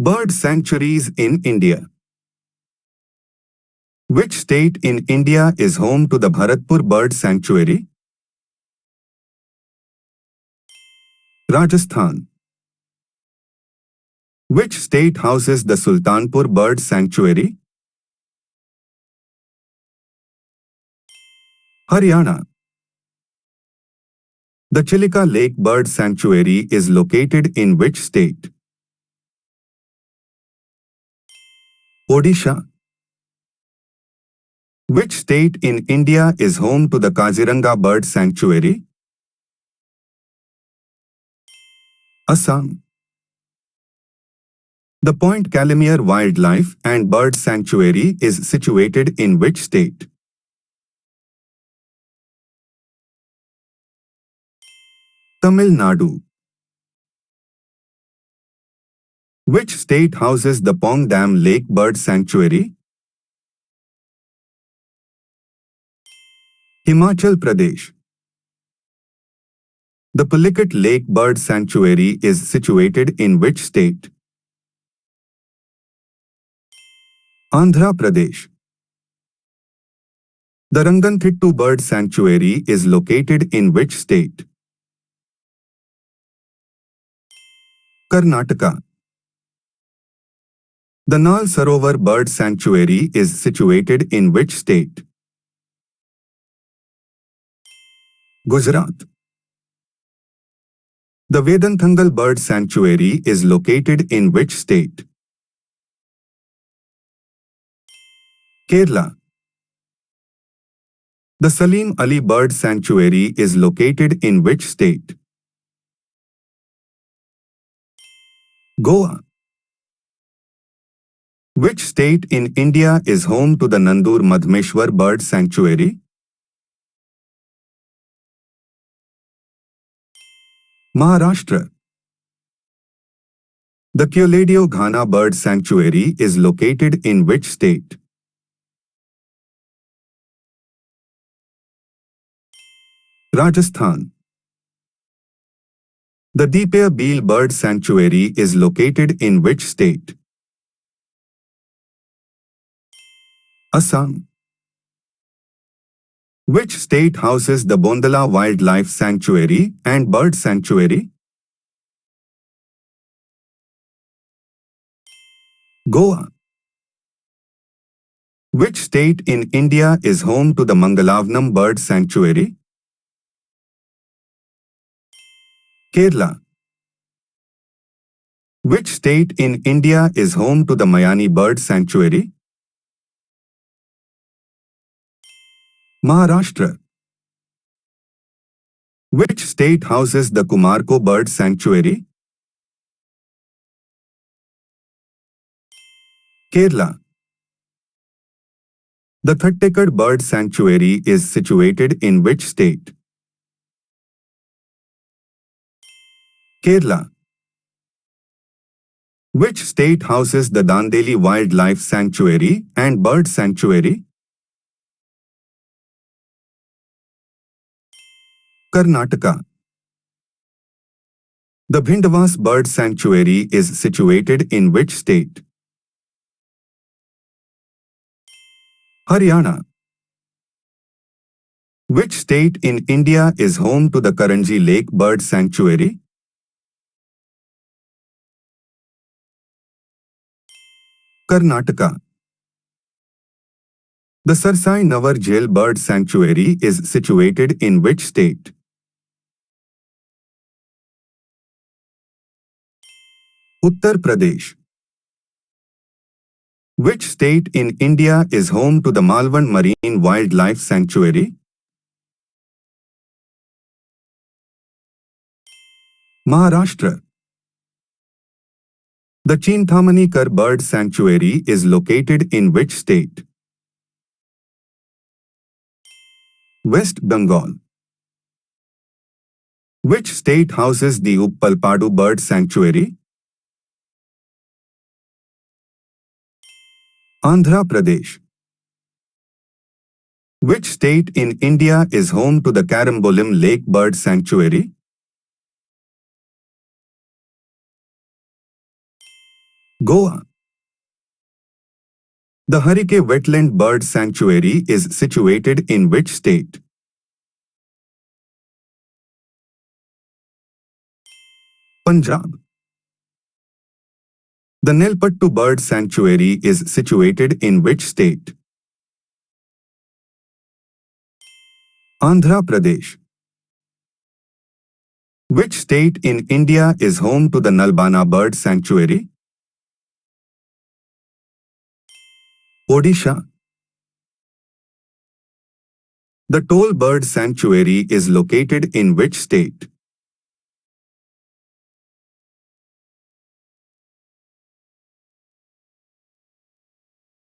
Bird sanctuaries in India. Which state in India is home to the Bharatpur Bird Sanctuary? Rajasthan. Which state houses the Sultanpur Bird Sanctuary? Haryana. The Chilika Lake Bird Sanctuary is located in which state? Odisha. Which state in India is home to the Kaziranga Bird Sanctuary? Assam. The Point Calimere Wildlife and Bird Sanctuary is situated in which state? Tamil Nadu. Which state houses the Pong Dam Lake Bird Sanctuary? Himachal Pradesh. The Chilika Lake Bird Sanctuary is situated in which state? Andhra Pradesh. The Ranganthittu Bird Sanctuary is located in which state? Karnataka. The Nal Sarovar Bird Sanctuary is situated in which state? Gujarat. The Vedanthangal Bird Sanctuary is located in which state? Kerala. The Salim Ali Bird Sanctuary is located in which state? Goa. Which state in India is home to the Nandur Madhmeshwar Bird Sanctuary? Maharashtra. The Kyoladio Ghana Bird Sanctuary is located in which state? Rajasthan. The Deepaya Beel Bird Sanctuary is located in which state? Assam. Which state houses the Bondala Wildlife Sanctuary and Bird Sanctuary? Goa. Which state in India is home to the Mangalavnam Bird Sanctuary? Kerala. Which state in India is home to the Mayani Bird Sanctuary? Maharashtra. Which state houses the Kumarko Bird Sanctuary? Kerala. The Thattekad Bird Sanctuary is situated in which state? Kerala. Which state houses the Dandeli Wildlife Sanctuary and Bird Sanctuary? Karnataka. The Bhindwas Bird Sanctuary is situated in which state? Haryana. Which state in India is home to the Karanji Lake Bird Sanctuary? Karnataka. The Sarsai Navar Jail Bird Sanctuary is situated in which state? Uttar Pradesh. Which state in India is home to the Malvan Marine Wildlife Sanctuary? Maharashtra. The Chintamanikar Bird Sanctuary is located in which state? West Bengal. Which state houses the Uppalpadu Bird Sanctuary? Andhra Pradesh. Which state in India is home to the Karambolim Lake Bird Sanctuary? Goa. The Harike Wetland Bird Sanctuary is situated in which state? Punjab. The Nelpattu Bird Sanctuary is situated in which state? Andhra Pradesh. Which state in India is home to the Nalbana Bird Sanctuary? Odisha. The Toll Bird Sanctuary is located in which state?